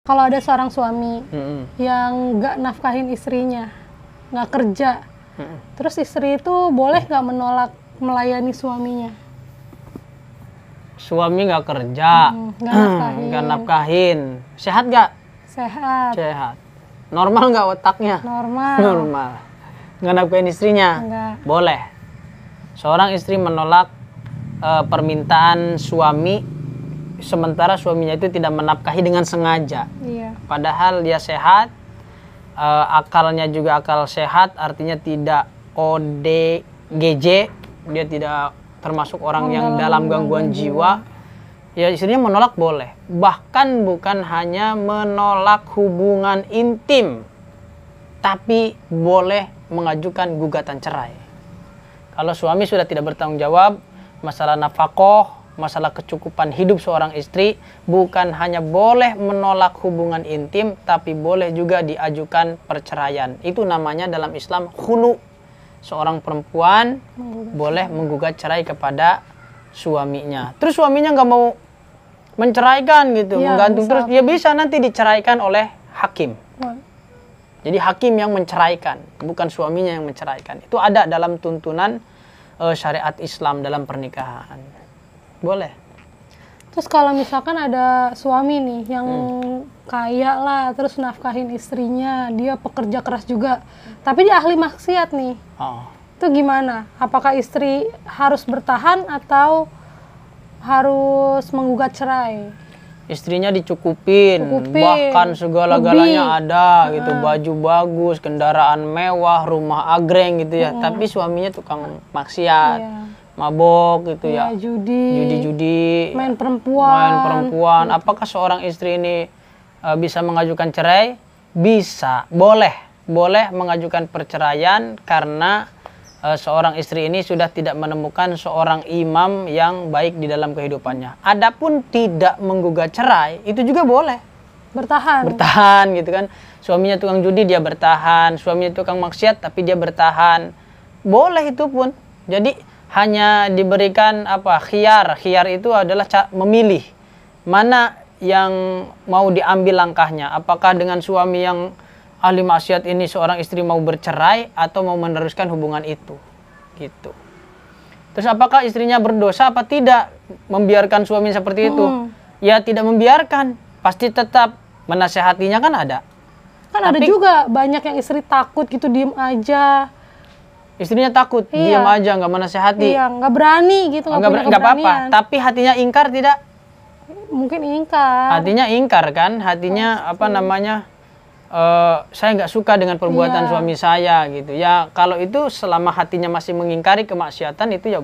Kalau ada seorang suami yang nggak nafkahin istrinya, nggak kerja, terus istri itu boleh nggak menolak melayani suaminya? Suami nggak kerja, nggak nafkahin, sehat nggak? Sehat. Sehat. Normal nggak otaknya? Normal. Normal. Nggak nafkahin istrinya? Nggak. Boleh. Seorang istri menolak permintaan suami, sementara suaminya itu tidak menafkahi dengan sengaja. Iya. Padahal dia sehat, akalnya juga akal sehat, artinya tidak ODGJ, dia tidak termasuk orang yang dalam gangguan jiwa. Ya istrinya menolak boleh. Bahkan bukan hanya menolak hubungan intim, tapi boleh mengajukan gugatan cerai. Kalau suami sudah tidak bertanggung jawab, masalah nafkah, masalah kecukupan hidup seorang istri, bukan hanya boleh menolak hubungan intim, tapi boleh juga diajukan perceraian. Itu namanya dalam Islam khulu. Seorang perempuan boleh menggugat cerai kepada suaminya. Terus suaminya nggak mau menceraikan gitu, ya, menggantung terus, dia bisa nanti diceraikan oleh hakim. Jadi hakim yang menceraikan, bukan suaminya yang menceraikan. Itu ada dalam tuntunan syariat Islam dalam pernikahan. Boleh. Terus kalau misalkan ada suami nih yang kaya lah, terus nafkahin istrinya, dia pekerja keras juga, tapi dia ahli maksiat nih. Itu gimana? Apakah istri harus bertahan atau harus menggugat cerai? Istrinya dicukupin, bahkan segala-galanya ada gitu, baju bagus, kendaraan mewah, rumah agreng gitu ya. Tapi suaminya tukang maksiat. Mabok gitu ya, judi, main perempuan. Apakah seorang istri ini bisa mengajukan cerai? Bisa, boleh mengajukan perceraian karena seorang istri ini sudah tidak menemukan seorang imam yang baik di dalam kehidupannya. Adapun tidak menggugat cerai, itu juga boleh. Bertahan gitu kan. Suaminya tukang judi, dia bertahan. Suaminya tukang maksiat, tapi dia bertahan. Boleh itu pun. Jadi hanya diberikan khiyar. Khiyar itu adalah memilih mana yang mau diambil langkahnya. Apakah dengan suami yang ahli maksiat ini seorang istri mau bercerai atau mau meneruskan hubungan itu. Gitu. Terus apakah istrinya berdosa apa tidak membiarkan suami seperti itu? Ya tidak membiarkan, pasti tetap menasehatinya kan ada. Kan ada juga banyak yang istri takut gitu, diem aja. Istrinya takut, diam aja, nggak menasehati. Iya, nggak berani gitu, nggak apa-apa. Tapi hatinya ingkar tidak? Mungkin ingkar. Hatinya ingkar kan? Hatinya saya nggak suka dengan perbuatan suami saya gitu. Ya kalau itu selama hatinya masih mengingkari kemaksiatan itu ya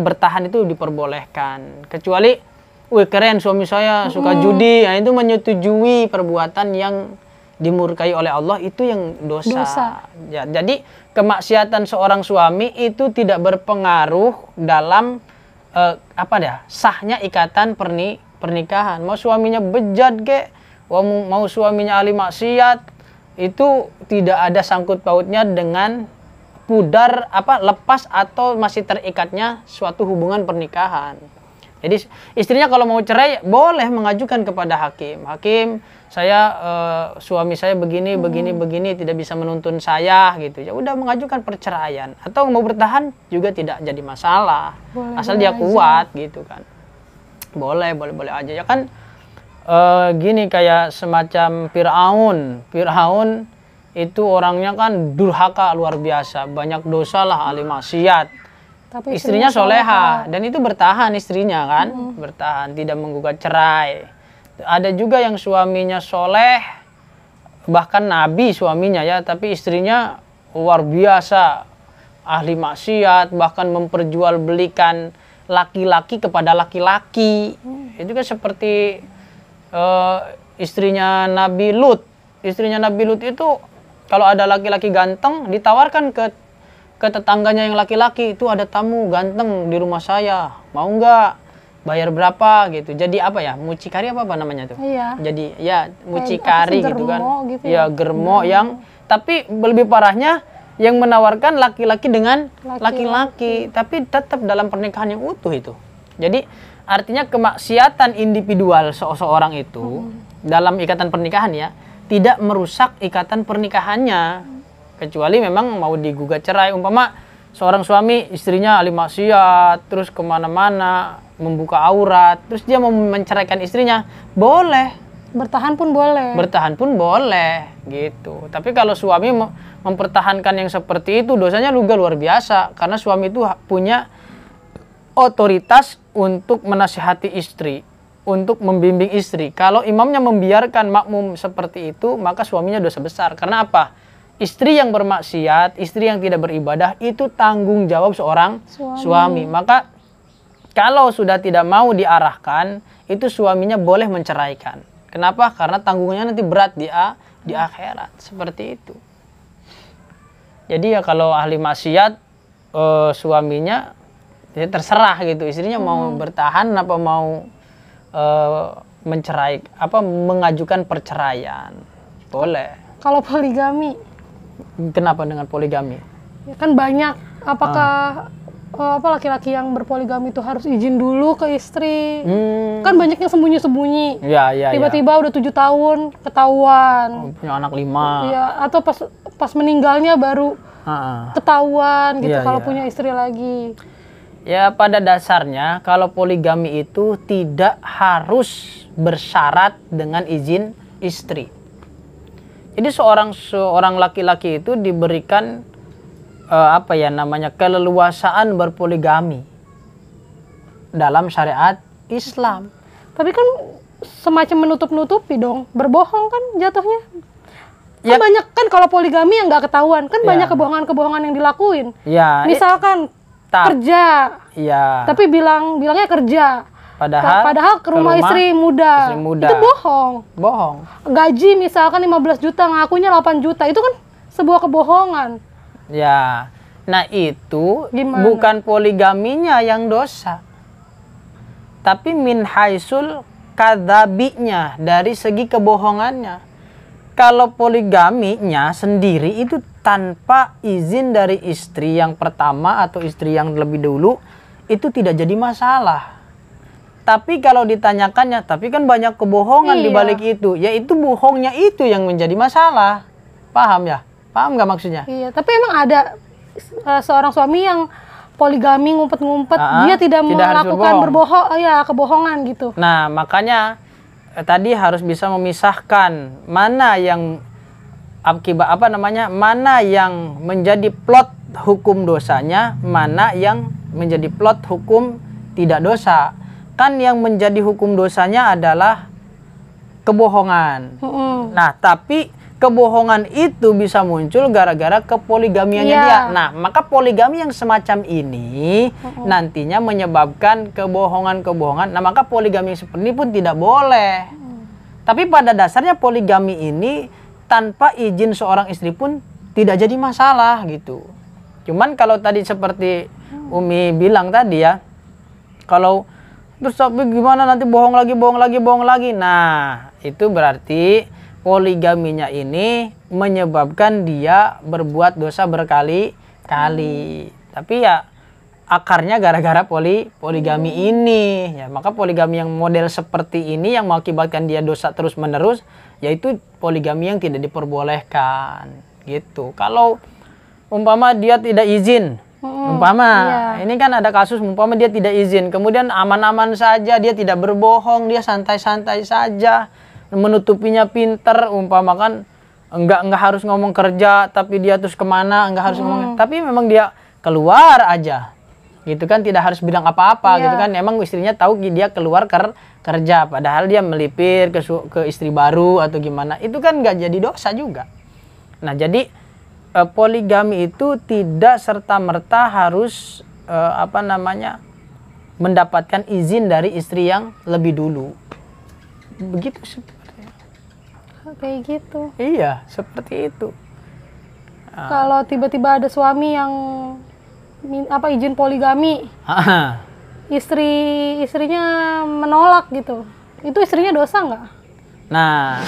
bertahan itu diperbolehkan. Kecuali, wih keren suami saya suka judi, nah itu menyetujui perbuatan yang dimurkai oleh Allah, itu yang dosa. Ya, jadi kemaksiatan seorang suami itu tidak berpengaruh dalam sahnya ikatan pernikahan. Mau suaminya bejat mau suaminya ahli maksiat, itu tidak ada sangkut pautnya dengan pudar lepas atau masih terikatnya suatu hubungan pernikahan. Jadi istrinya kalau mau cerai boleh mengajukan kepada hakim. Hakim, suami saya begini tidak bisa menuntun saya gitu. Ya udah mengajukan perceraian. Atau mau bertahan juga tidak jadi masalah. Asal dia kuat gitu kan. Boleh aja ya kan. Gini kayak semacam Fir'aun. Fir'aun itu orangnya kan durhaka luar biasa, banyak dosa lah, ahli maksiat. Tapi istrinya soleha dan itu bertahan istrinya kan, bertahan tidak menggugat cerai. Ada juga yang suaminya soleh, bahkan nabi suaminya ya, tapi istrinya luar biasa, ahli maksiat, bahkan memperjualbelikan laki-laki kepada laki-laki. Itu kan seperti istrinya Nabi Lut. Istrinya Nabi Lut itu kalau ada laki-laki ganteng ditawarkan ke tetangganya yang laki-laki, itu ada tamu ganteng di rumah saya, mau nggak, bayar berapa gitu. Jadi mucikari apa namanya tuh? Iya. Jadi ya mucikari gitu kan. Gitu ya germo yang tapi lebih parahnya yang menawarkan laki-laki dengan laki-laki, tapi tetap dalam pernikahan yang utuh itu. Jadi artinya kemaksiatan individual seseorang itu dalam ikatan pernikahan ya, tidak merusak ikatan pernikahannya. Kecuali memang mau digugat cerai, umpama seorang suami istrinya ahli maksiat, terus kemana-mana membuka aurat, terus dia mau menceraikan istrinya, boleh. Bertahan pun boleh. Bertahan pun boleh, gitu. Tapi kalau suami mempertahankan yang seperti itu, dosanya juga luar biasa. Karena suami itu punya otoritas untuk menasihati istri, untuk membimbing istri. Kalau imamnya membiarkan makmum seperti itu, maka suaminya dosa besar. Karena apa? Istri yang bermaksiat, istri yang tidak beribadah, itu tanggung jawab seorang suami. Maka kalau sudah tidak mau diarahkan, itu suaminya boleh menceraikan. Kenapa? Karena tanggungannya nanti berat di akhirat. Seperti itu. Jadi ya kalau ahli maksiat, suaminya ya terserah gitu. Istrinya mau bertahan apa mau mencerai, apa mengajukan perceraian. Boleh. Kalau poligami? Kenapa dengan poligami? Ya kan banyak. Apakah laki-laki yang berpoligami itu harus izin dulu ke istri? Kan banyak yang sembunyi-sembunyi. Ya, tiba-tiba udah 7 tahun ketahuan. Punya anak 5. Ya, atau pas meninggalnya baru ketahuan gitu kalau punya istri lagi. Ya pada dasarnya kalau poligami itu tidak harus bersyarat dengan izin istri. Jadi seorang laki-laki itu diberikan keleluasaan berpoligami dalam syariat Islam. Tapi kan semacam menutup-nutupi dong, berbohong kan jatuhnya. Kan banyak kan kalau poligami yang nggak ketahuan, kan banyak kebohongan-kebohongan yang dilakuin. Misalkan kerja, tapi bilangnya kerja. Padahal ke rumah istri muda. Itu bohong. Gaji misalkan 15 juta, ngakunya 8 juta. Itu kan sebuah kebohongan. Ya. Nah, itu gimana? Bukan poligaminya yang dosa. Tapi min haisul kadzabinya, dari segi kebohongannya. Kalau poligaminya sendiri itu tanpa izin dari istri yang pertama atau istri yang lebih dulu, itu tidak jadi masalah. Tapi kalau ditanyakannya, tapi kan banyak kebohongan di balik itu. Ya itu bohongnya itu yang menjadi masalah. Paham ya? Paham nggak maksudnya? Iya, tapi emang ada seorang suami yang poligami ngumpet-ngumpet, dia tidak melakukan kebohongan gitu. Nah, makanya tadi harus bisa memisahkan mana yang mana yang menjadi plot hukum dosanya, mana yang menjadi plot hukum tidak dosa. Kan yang menjadi hukum dosanya adalah kebohongan. Nah, tapi kebohongan itu bisa muncul gara-gara kepoligamiannya dia. Nah, maka poligami yang semacam ini nantinya menyebabkan kebohongan-kebohongan. Nah, maka poligami seperti ini pun tidak boleh. Tapi pada dasarnya poligami ini tanpa izin seorang istri pun tidak jadi masalah gitu. Cuman kalau tadi seperti Umi bilang tadi ya, kalau terus tapi gimana nanti bohong lagi. Nah, itu berarti poligaminya ini menyebabkan dia berbuat dosa berkali-kali. Tapi ya akarnya gara-gara poligami ini. Ya, maka poligami yang model seperti ini yang mengakibatkan dia dosa terus-menerus, yaitu poligami yang tidak diperbolehkan. Gitu. Kalau umpama dia tidak izin, ini kan ada kasus umpama dia tidak izin, kemudian aman-aman saja, dia tidak berbohong, dia santai-santai saja, menutupinya pinter, umpama kan enggak harus ngomong kerja, tapi dia terus kemana, enggak harus ngomong, tapi memang dia keluar aja, gitu kan, tidak harus bilang apa-apa, gitu kan, emang istrinya tahu dia keluar kerja, padahal dia melipir ke istri baru atau gimana, itu kan enggak jadi dosa juga. Nah, jadi poligami itu tidak serta-merta harus mendapatkan izin dari istri yang lebih dulu. Begitu sebenarnya. Kayak gitu. Iya, seperti itu. Kalau tiba-tiba ada suami yang izin poligami, istrinya menolak gitu, itu istrinya dosa nggak? Nah,